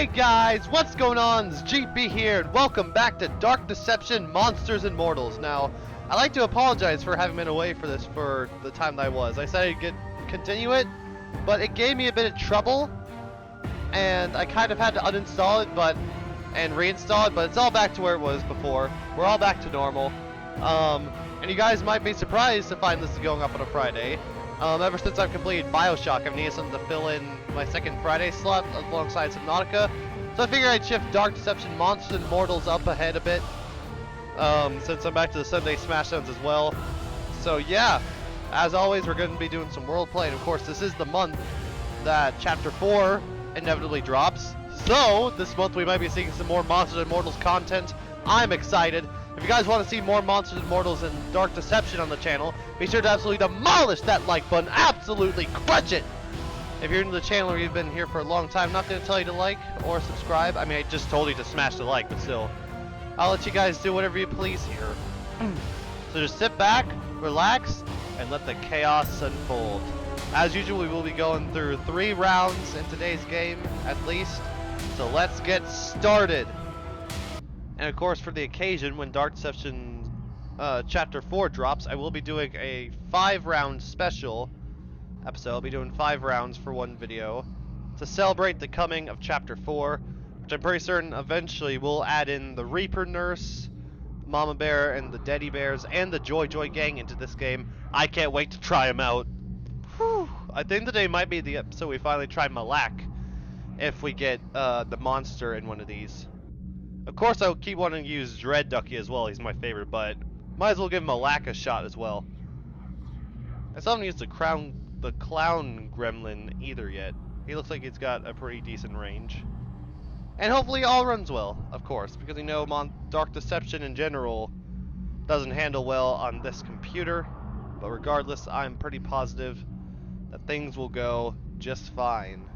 Hey guys, what's going on? It's GP here, and welcome back to Dark Deception Monsters and Mortals. Now, I'd like to apologize for having been away for this for the time that I was. I said I'd continue it, but it gave me a bit of trouble, and I kind of had to uninstall it, and reinstall it, but it's all back to where it was before. We're all back to normal. And you guys might be surprised to find this going up on a Friday. Ever since I've completed Bioshock, I've needed something to fill in my second Friday slot alongside Subnautica. So I figured I'd shift Dark Deception Monsters and Mortals up ahead a bit. Since I'm back to the Sunday Smashdowns as well. So yeah, as always, we're going to be doing some world play. And of course, this is the month that Chapter 4 inevitably drops. So this month we might be seeing some more Monsters and Mortals content. I'm excited. If you guys want to see more Monsters and Mortals and Dark Deception on the channel, be sure to absolutely demolish that like button. Absolutely crush it! If you're new to the channel or you've been here for a long time, I'm not going to tell you to like or subscribe. I mean, I just told you to smash the like, but still. I'll let you guys do whatever you please here. So just sit back, relax, and let the chaos unfold. As usual, we will be going through 3 rounds in today's game, at least. So let's get started! And of course, for the occasion, when Dark Deception Chapter 4 drops, I will be doing a 5-round special episode. I'll be doing 5 rounds for one video to celebrate the coming of Chapter 4, which I'm pretty certain eventually will add in the Reaper Nurse, Mama Bear, and the Teddy Bears, and the Joy Joy Gang into this game. I can't wait to try them out. Whew. I think today might be the episode we finally try Malak, if we get the monster in one of these. Of course, I'll keep wanting to use Dread Ducky as well. He's my favorite, but might as well give him a lack a shot as well. I still haven't used the clown gremlin either yet. He looks like he's got a pretty decent range. And hopefully all runs well, of course, because you know Dark Deception in general doesn't handle well on this computer. But regardless, I'm pretty positive that things will go just fine.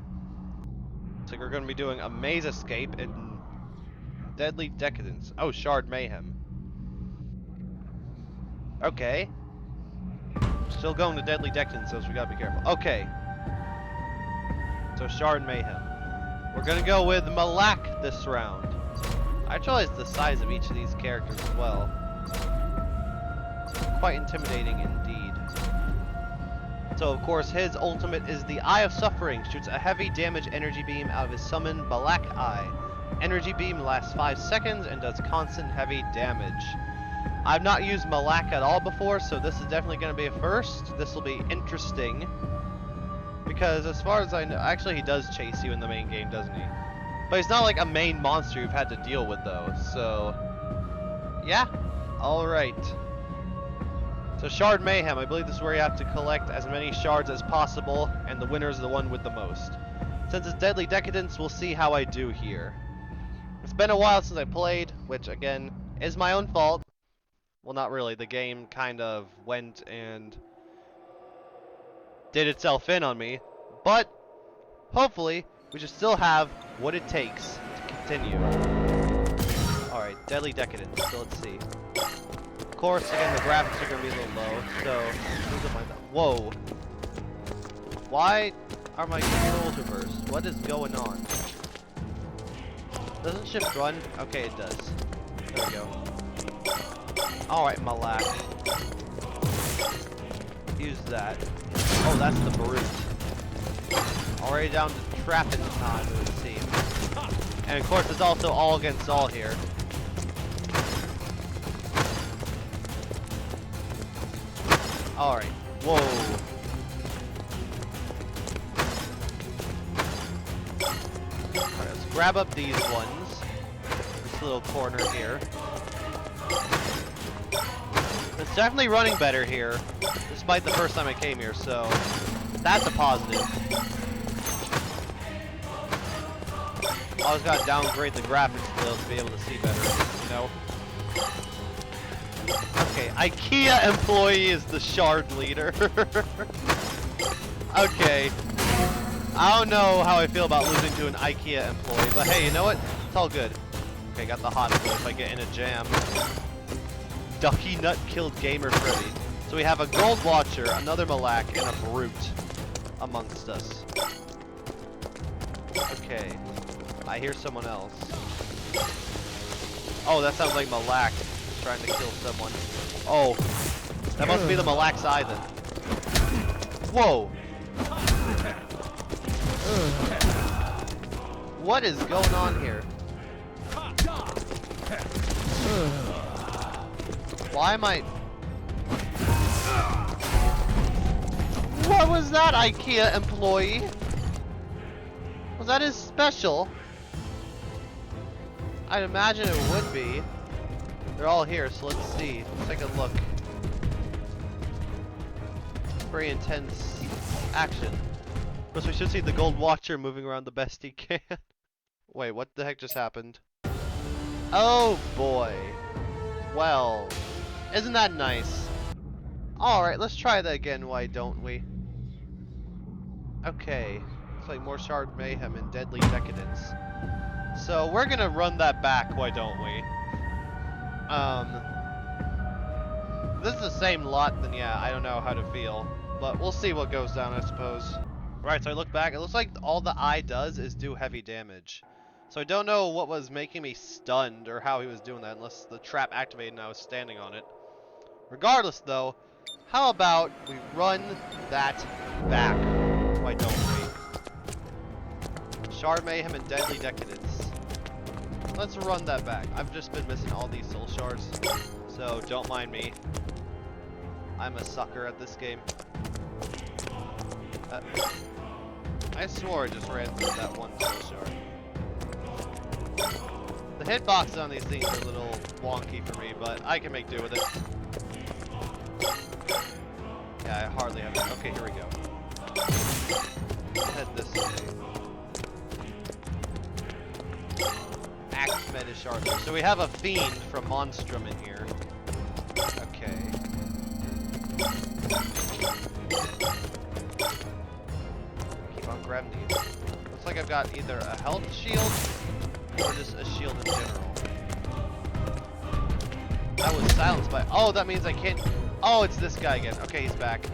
So we're going to be doing a maze escape and Deadly Decadence. Oh, Shard Mayhem. Okay. Still going to Deadly Decadence, so we gotta be careful. Okay. So Shard Mayhem. We're gonna go with Malak this round. I realized the size of each of these characters as well. Quite intimidating indeed. So of course his ultimate is the Eye of Suffering. Shoots a heavy damage energy beam out of his summoned Malak Eye. Energy beam lasts 5 seconds and does constant heavy damage. I've not used Malak at all before, so this is definitely going to be a first. This will be interesting. Because as far as I know, actually he does chase you in the main game, doesn't he? But he's not like a main monster you've had to deal with though, so... yeah, alright. So Shard Mayhem, I believe this is where you have to collect as many shards as possible, and the winner is the one with the most. Since it's Deadly Decadence, we'll see how I do here. It's been a while since I played, which again, is my own fault. Well, not really. The game kind of went and did itself in on me. But, hopefully, we should still have what it takes to continue. Alright, Deadly Decadence, so let's see. Of course, again, the graphics are going to be a little low, so... whoa! Why are my controls reversed? What is going on? Doesn't shift run? Okay, it does. There we go. Alright, Malak. Use that. Oh, that's the brute. Already down to trapping time, it would seem. And of course, it's also all against all here. Alright. Whoa. Alright, let's grab up these ones. This little corner here. It's definitely running better here, despite the first time I came here, so that's a positive. Always gotta downgrade the graphics still to be able to see better, you know? Okay, IKEA employee is the shard leader. Okay. I don't know how I feel about losing to an IKEA employee, but hey, you know what? It's all good. Okay, got the hot foot if I get in a jam. Ducky Nut killed Gamer Freddy. So we have a Gold Watcher, another Malak, and a Brute amongst us. Okay. I hear someone else. Oh, that sounds like Malak trying to kill someone. Oh, that must be the Malak's eye then. Whoa! What is going on here? Why am I... What was that, IKEA employee? Was that his special? I'd imagine it would be. They're all here, so let's see. Let's take a look. Very intense action. First, we should see the Gold Watcher moving around the best he can. Wait, what the heck just happened? Oh boy. Well, isn't that nice? Alright, let's try that again, why don't we? Okay. Looks like more Shard Mayhem and Deadly Decadence. So, we're gonna run that back, why don't we? If this is the same lot, then yeah, I don't know how to feel. But we'll see what goes down, I suppose. Right, so I look back, it looks like all the eye does is do heavy damage. So I don't know what was making me stunned or how he was doing that unless the trap activated and I was standing on it. Regardless though, how about we run that back? Why don't we? Shard Mayhem and Deadly Decadence. Let's run that back. I've just been missing all these soul shards, so don't mind me. I'm a sucker at this game. I swore I just ran through that one soul shard. The hitboxes on these things are a little wonky for me, but I can make do with it. Yeah, I hardly have it. Okay, here we go. Head this way. Axe Meta Shard. So we have a Fiend from Monstrum in here. Okay. Keep on grabbing these. Looks like I've got either a health shield or just a shield in general. That was silenced by... Oh, that means I can't... Oh, it's this guy again. Okay, he's back.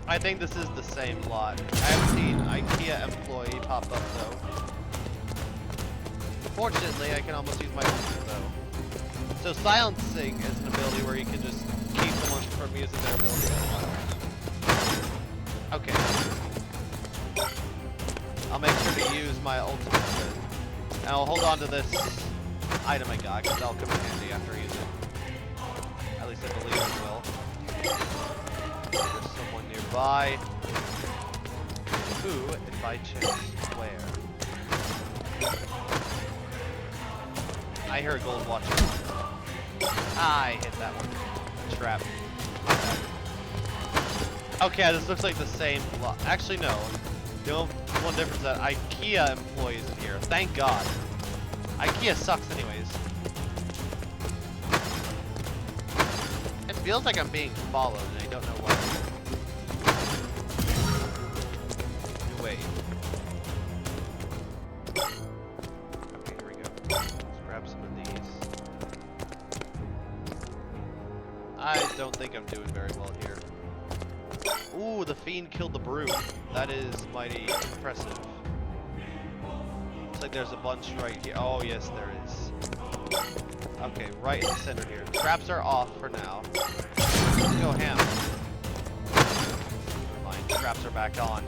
I think this is the same lot. I haven't seen IKEA employee pop up though. Fortunately, I can almost use my ultimate though. So silencing is an ability where you can just keep someone from using their ability. Okay. I'll make sure to use my ultimate then. And I'll hold on to this item I got, because that'll come in handy after I use it. At least I believe it will. There's someone nearby. Who, if by chance, where? I hear a Gold Watcher. I hit that one. Trap. Okay, this looks like the same lot. Actually, no. The only one difference is that IKEA employees in here. Thank God. IKEA sucks anyways. It feels like I'm being followed and I don't know why. Wait. Okay, here we go. Let's grab some of these. I don't think I'm doing very well here. Ooh, the Fiend killed the Brute. That is mighty impressive. Looks like there's a bunch right here. Oh, yes, there is. Okay, right in the center here. Traps are off for now. Let's go ham. Never mind, traps are back on.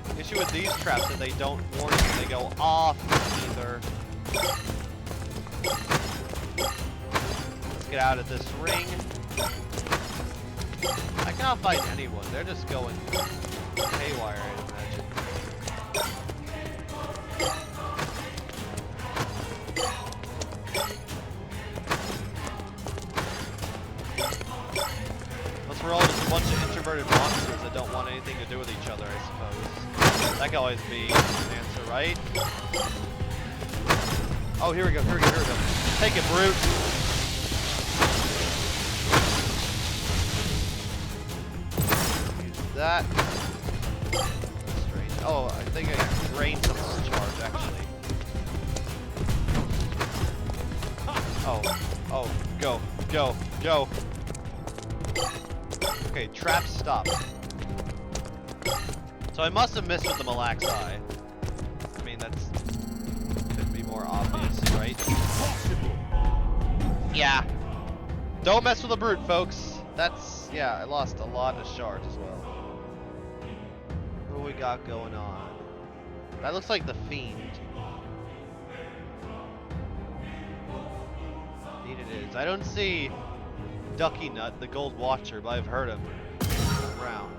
The issue with these traps is that they don't warn you. They go off either. Let's get out of this ring. I cannot fight anyone. They're just going haywire, I'd imagine. Unless we're all just a bunch of introverted monsters that don't want anything to do with each other, I suppose. That can always be an answer, right? Oh, here we go, here we go, here we go. Take it, Brute. That. Strange. Oh, I think I drained some of the charge, actually. Oh, go, go, go. Okay, trap stop. So I must have missed with the Malaxi. I mean, that's couldn't be more obvious, right? Yeah. Don't mess with the brute, folks. That's, yeah, I lost a lot of shards as well. What do we got going on? That looks like the Fiend. Indeed it is. I don't see Ducky Nut, the Gold Watcher, but I've heard him around.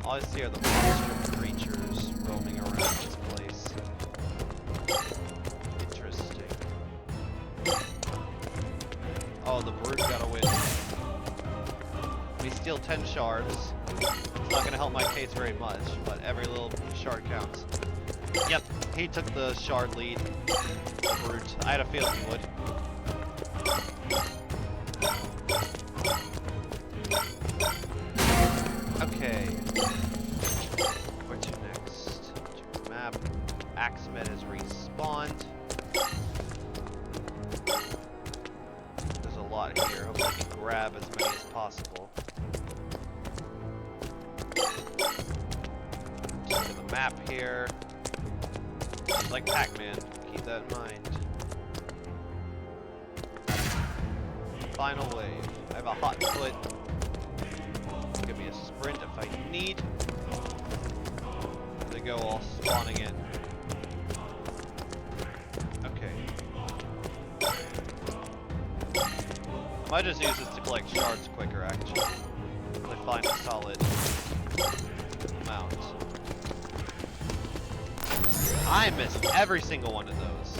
All I see are the monster creatures roaming around this place. Interesting. Oh, the brute got a win. We steal 10 shards. It's not gonna help my case very much, but every little shard counts. Yep, he took the shard lead. The brute. I had a feeling he would. Okay. Where to next? Check the map. Axemed has respawned. There's a lot here. Hopefully I can grab as many as possible. Just to the map here. It's like Pac-Man. Keep that in mind. Final wave. I have a hot foot. Give me a sprint if I need. They go all spawning in. Okay. I might just use this to collect shards quicker, actually. If I find a solid amount. I missed every single one of those.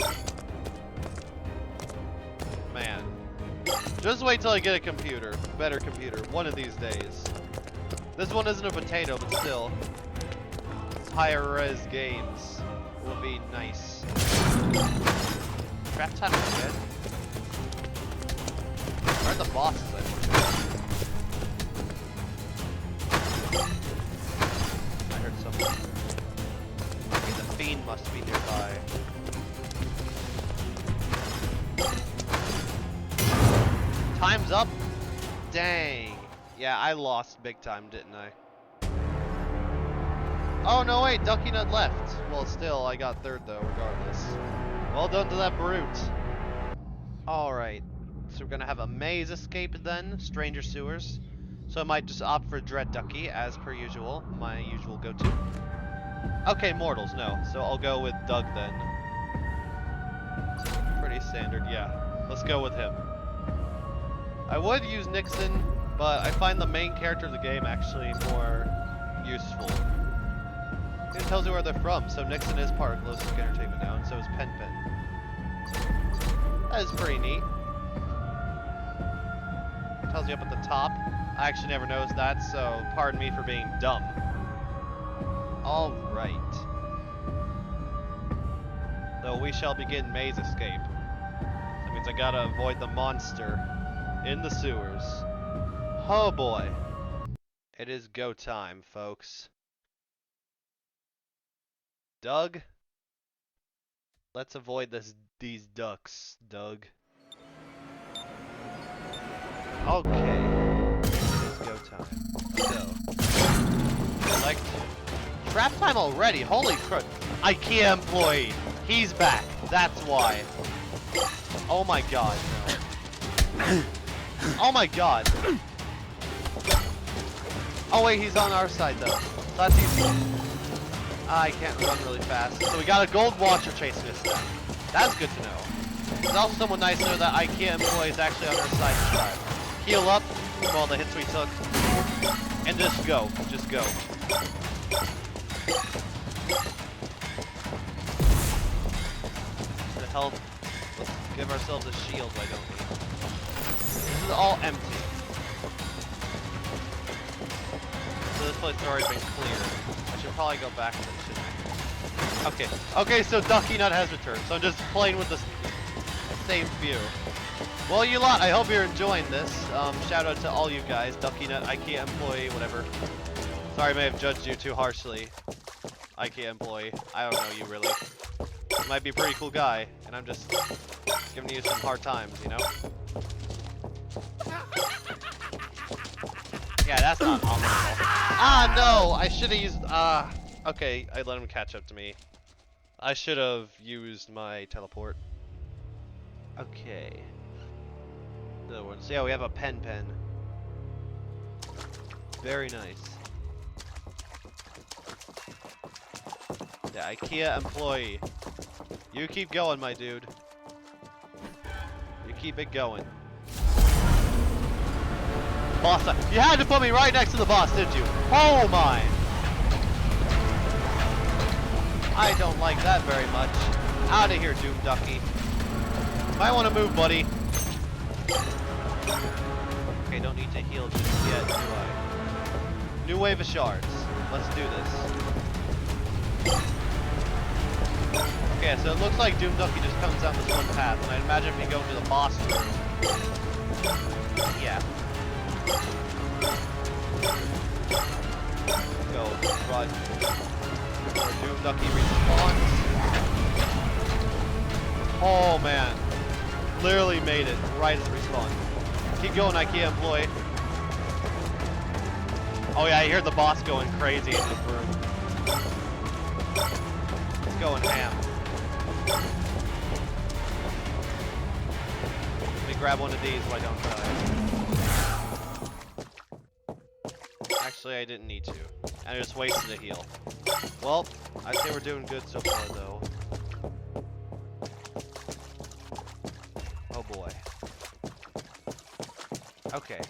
Man. Just wait till I get a computer. Better computer. One of these days. This one isn't a potato, but still. It's higher res games. Will be nice. Trap time again. Where are the bosses? I heard someone. Okay, the Fiend must be nearby. Time's up? Dang. Yeah, I lost big time, didn't I? Oh, no, wait, Ducky Nut left. Well, still, I got third, though, regardless. Well done to that brute. Alright, so we're gonna have a maze escape then, Stranger Sewers. So I might just opt for Dread Ducky, as per usual, my usual go-to. Okay, mortals, no. So I'll go with Doug then. Pretty standard, yeah. Let's go with him. I would use Nixon, but I find the main character of the game actually more useful. It tells you where they're from, so Nixon is part of Glow-Stick Entertainment now, and so is Pen Pen. That is pretty neat. It tells you up at the top. I actually never noticed that, so pardon me for being dumb. Alright. So we shall begin maze escape. That means I gotta avoid the monster in the sewers. Oh boy. It is go time, folks. Doug? Let's avoid these ducks, Doug. Okay. It is go time. So, select trap time already. Holy crap. IKEA employee. He's back. That's why. Oh my god. No. Oh my god. Oh wait, he's on our side though. That's easy. I can't run really fast. So we got a gold watcher chasing us now. That's good to know. There's also someone nice to know that IKEA employee is actually on our side this time. Heal up from all the hits we took. And just go. Just go. The health. Let's give ourselves a shield, why don't we? This is all empty. So this place has already been cleared. I should probably go back to it, shouldn't I? Okay. Okay, so Ducky Nut has returned. So I'm just playing with the same few. Well, you lot, I hope you're enjoying this. Shout out to all you guys. Ducky Nut, IKEA employee, whatever. Sorry, I may have judged you too harshly. IKEA employee. I don't know you really. You might be a pretty cool guy, and I'm just giving you some hard times, you know? Yeah, that's not optimal. Ah, no! I should have used... okay, I let him catch up to me. I should have used my teleport. Okay. The other one. So yeah, we have a pen. Very nice. The IKEA employee. You keep going, my dude. You keep it going. Boss, you had to put me right next to the boss, didn't you? Oh my! I don't like that very much. Out of here, Doom Ducky. Might want to move, buddy. Okay, don't need to heal just yet, do I? New wave of shards. Let's do this. Okay, so it looks like Doom Ducky just comes down this one path, and I imagine if you go into the boss room. Yeah. Go, run. Where Doom Ducky respawns. Oh man. Literally made it right as respawn. Keep going, IKEA employee. Oh yeah, I hear the boss going crazy in the room. It's going ham. Let me grab one of these so I don't die. Actually, I didn't need to. I just wasted a heal. Well, I'd say we're doing good so far, though. Oh boy. Okay.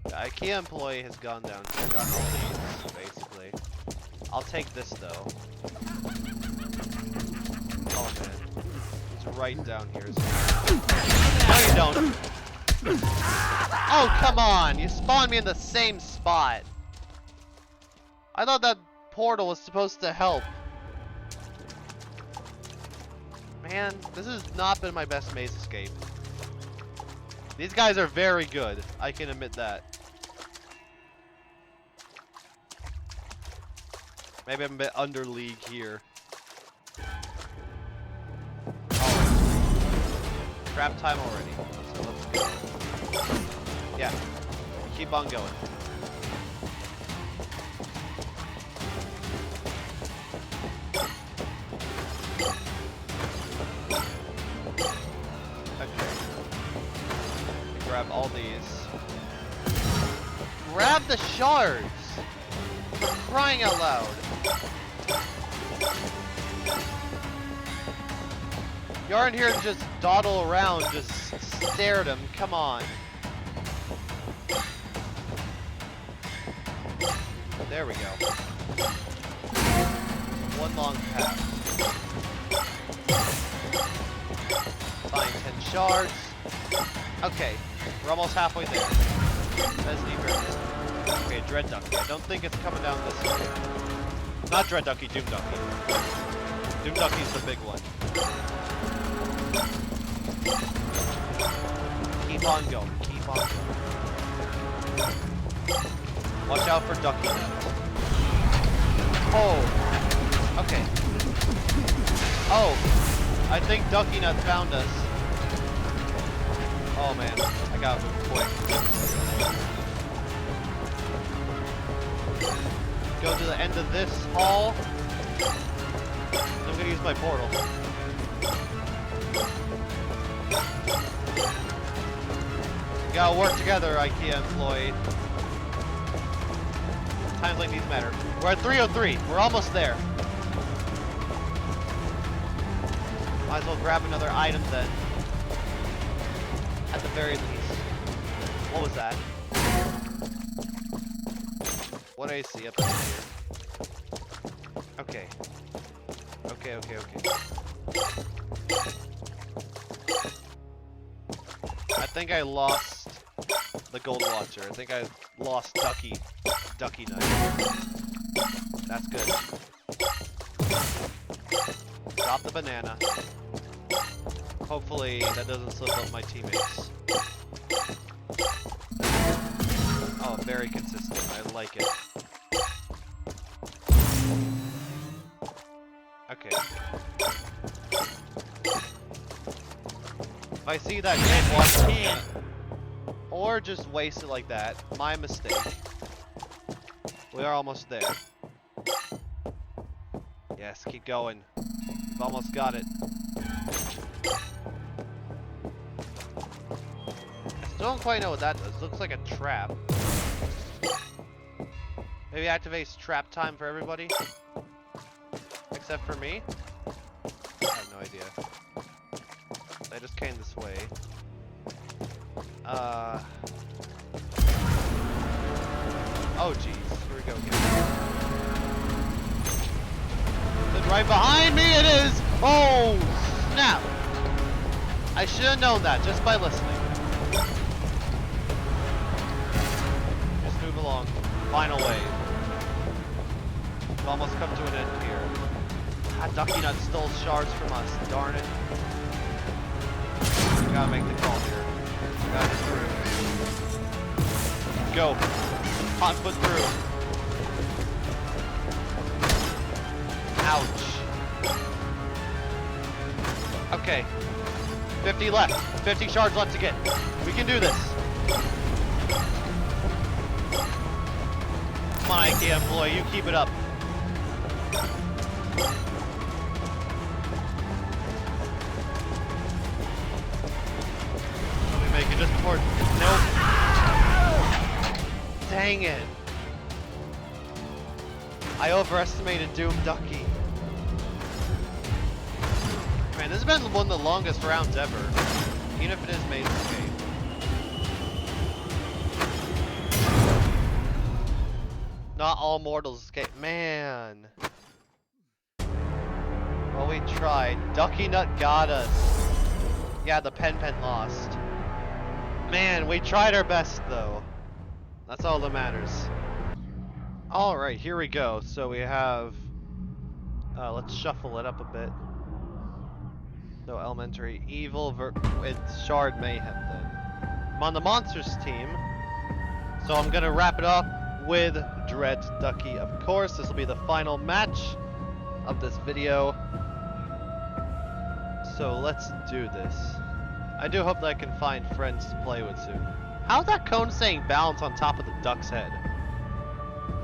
The IKEA employee has gone down here. Got all these, basically. I'll take this, though. Oh man. He's right down here. No, you don't. Oh, come on! You spawned me in the same spot. I thought that portal was supposed to help. Man, this has not been my best maze escape. These guys are very good. I can admit that. Maybe I'm a bit under league here. Oh. Trap time already. So let's go. Yeah. Keep on going. Okay. Grab all these. Grab the shards! For crying out loud. You aren't here to just dawdle around, just stare at him. Come on. There we go. One long path. Find 10 shards. Okay, we're almost halfway there. Resident Evil. Okay, Dread Ducky. I don't think it's coming down this way. Not Dread Ducky, Doom Ducky. Doom Ducky's the big one. Keep on going. Keep on going. Watch out for Ducky Nut. Oh. Okay. Oh. I think Ducky Nut found us. Oh man. I gotta move quick. Go to the end of this hall. I'm gonna use my portal. We gotta work together, IKEA employee. Times like these matter. We're at 303. We're almost there. Might as well grab another item then. At the very least. What was that? What do I see up here? Okay. Okay. I think I lost the Gold Watcher. I think I lost Ducky Nut. That's good. Drop the banana. Hopefully that doesn't slip up my teammates. Oh, very consistent. I like it. Okay. If I see that Gold Watcher... or just waste it like that. My mistake. We are almost there. Yes, keep going. We've almost got it. I still don't quite know what that does. Looks like a trap. Maybe activates trap time for everybody? Except for me? I have no idea. I just came this way. Oh jeez, here we go again. Is it right behind me? It is! Oh, snap! I should have known that just by listening. Just move along. Final wave. We've almost come to an end here. Ah, Ducky Nut stole shards from us, darn it. We gotta make the call here. We gotta get through. Go. Hot foot through. Ouch. Okay. 50 left. 50 shards left to get. We can do this. Come on, IKEA employee, you keep it up. Let me make it just before. Nope. Dang it. I overestimated Doom Ducky. Man, this has been one of the longest rounds ever. Even if it is made this game. Not all mortals escape. Man. Well, we tried. Ducky Nut got us. Yeah, the pen lost. Man, we tried our best though. That's all that matters. Alright, here we go. So we have... let's shuffle it up a bit. So elementary evil it's Shard Mayhem then. I'm on the monsters team. So I'm gonna wrap it up with Dread Ducky, of course. This will be the final match of this video. So let's do this. I do hope that I can find friends to play with soon. How's that cone saying balance on top of the duck's head?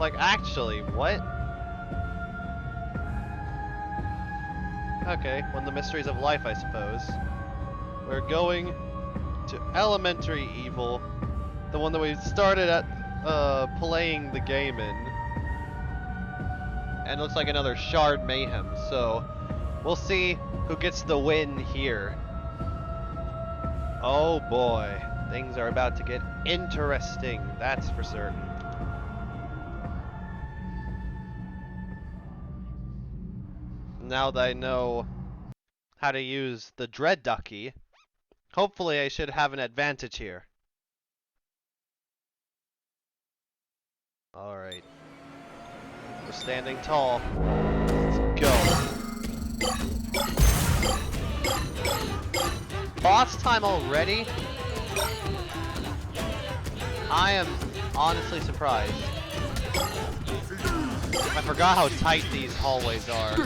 Like, actually, what? Okay, one of the mysteries of life, I suppose. We're going to elementary evil. The one that we started at playing the game in. And it looks like another Shard Mayhem, so we'll see who gets the win here. Oh boy, things are about to get interesting, that's for certain. Now that I know how to use the Dread Ducky, hopefully I should have an advantage here. Alright. We're standing tall. Let's go. Boss time already? I am honestly surprised. I forgot how tight these hallways are.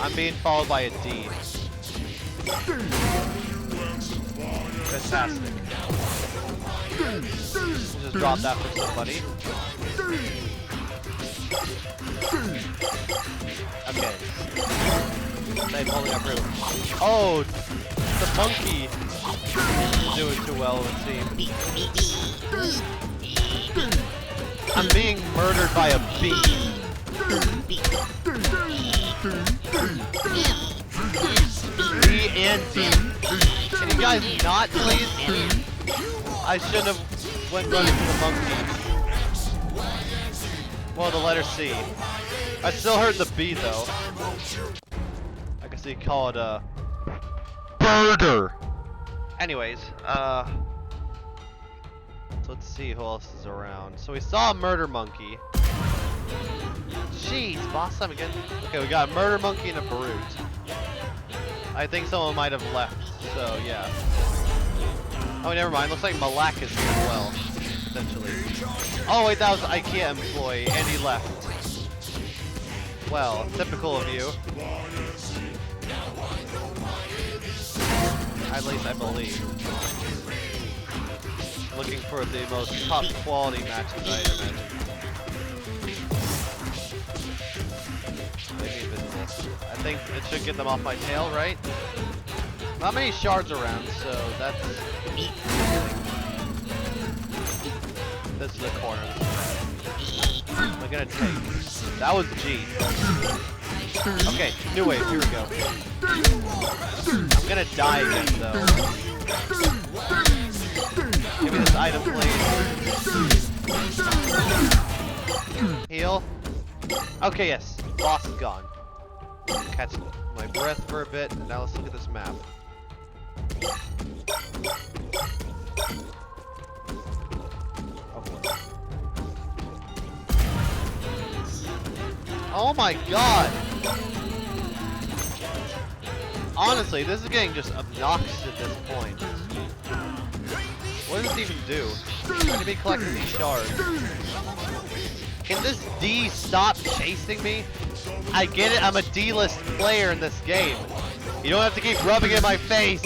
I'm being followed by a D. Fantastic. Just drop that for somebody. Okay. Stay pulling up room. Oh, the monkey isn't doing too well, it seems. I'm being murdered by a bee. B and D. Can you guys not, please? I shouldn't have went running for the monkey. Well, the letter C. I still heard the B though. I guess you call it a burger. Anyways, so let's see who else is around. So we saw a murder monkey. Jeez, boss time again. Okay, we got a murder monkey and a brute. I think someone might have left, so yeah. Oh, never mind. Looks like Malak is here as well, potentially. Oh wait, that was an IKEA employee, and he left. Well, typical of you. At least I believe. looking for the most top quality matches, I imagine. Maybe invisible. I think it should get them off my tail, right? Not many shards around, so that's neat. This is the corner. Am I gonna take? That was G. Okay, new wave, here we go. I'm gonna die again, though. Give me this item, please. Heal. Okay, yes. Boss is gone. Catch my breath for a bit, and now let's look at this map. Oh my god! Honestly, this is getting just obnoxious at this point. What does this even do? I'm gonna be collecting these shards. Can this D stop chasing me? I get it, I'm a D-list player in this game. You don't have to keep rubbing it in my face.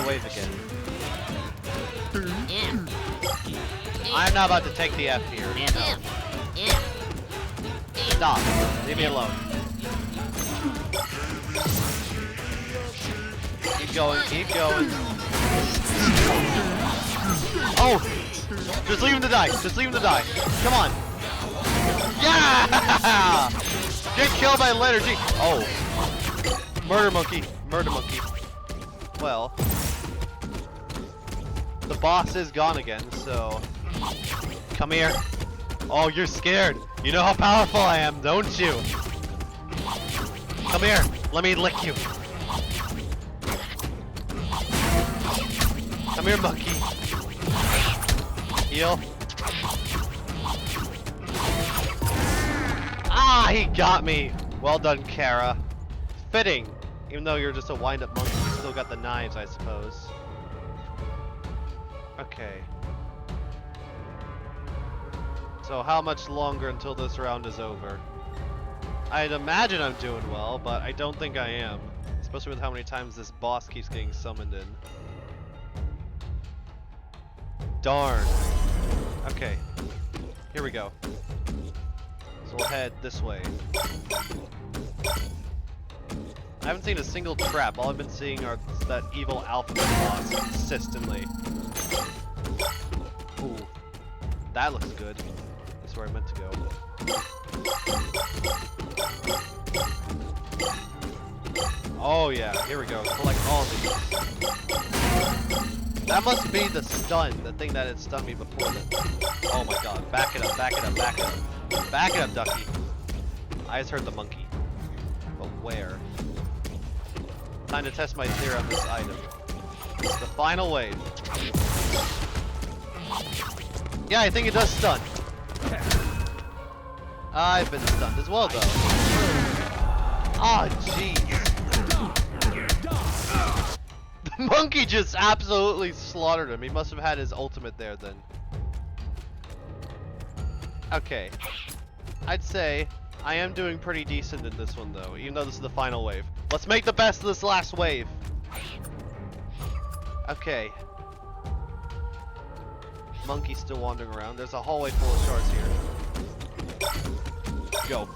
Wave again. I'm not about to take the F here. No. Stop. Leave me alone. Keep going, keep going. Oh! Just leave him to die. Just leave him to die. Come on. Yeah! Get killed by letter G. Oh. Murder monkey. Murder monkey. Well. The boss is gone again, so... Come here. Oh, you're scared. You know how powerful I am, don't you? Come here. Let me lick you. Come here, monkey. Heal. Ah, he got me. Well done, Kara. Fitting. Even though you're just a wind-up monkey, you still got the knives, I suppose. Okay. So how much longer until this round is over? I'd imagine I'm doing well, but I don't think I am. Especially with how many times this boss keeps getting summoned in. Darn. Okay. Here we go. So we'll head this way. I haven't seen a single trap. All I've been seeing are that evil alphabet boss consistently. Ooh. That looks good. That's where I meant to go. Oh yeah, here we go. Collect all of these. That must be the stun, the thing that had stunned me before. Oh my god. Back it up, back it up, back it up. Back it up, ducky. I just heard the monkey. But where? Time to test my theory on this item. It's the final wave. Yeah, I think it does stun. I've been stunned as well, though. Ah, jeez. The monkey just absolutely slaughtered him. He must have had his ultimate there then. Okay. I'd say I am doing pretty decent in this one, though, even though this is the final wave. Let's make the best of this last wave. Okay. Monkey's still wandering around. There's a hallway full of shards here. Go.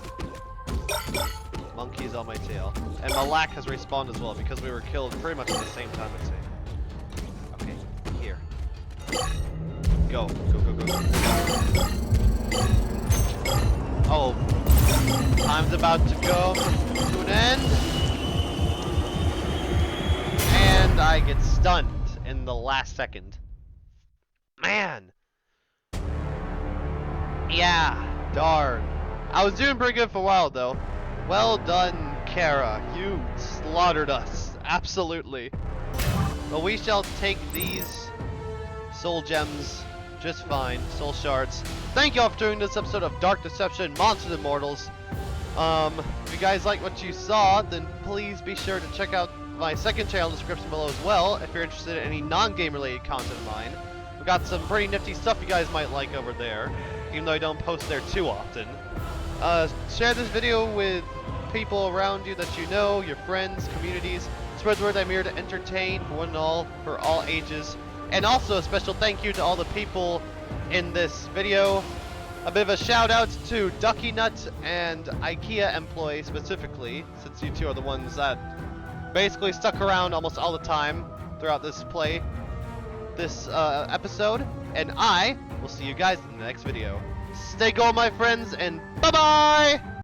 Monkey's on my tail. And my lack has respawned as well because we were killed pretty much at the same time, I'd say. Okay, here. Go. Go, go, go, go. Oh. Time's about to go to an end. And I get stunned in the last second. Man. Yeah, darn. I was doing pretty good for a while though. Well done, Kara. You slaughtered us. Absolutely. But we shall take these soul gems just fine. Soul shards. Thank you all for tuning this episode of Dark Deception Monsters and Mortals. If you guys like what you saw, then please be sure to check out my second channel in the description below as well if you're interested in any non-game related content of mine. We've got some pretty nifty stuff you guys might like over there. even though I don't post there too often. Share this video with people around you that you know, your friends, communities. Spread the word I'm here to entertain for one and all, for all ages. And also a special thank you to all the people in this video. A bit of a shout out to Ducky Nut and IKEA employee specifically, since you two are the ones that basically stuck around almost all the time throughout this episode. And I will see you guys in the next video. Stay gold, my friends, and bye-bye!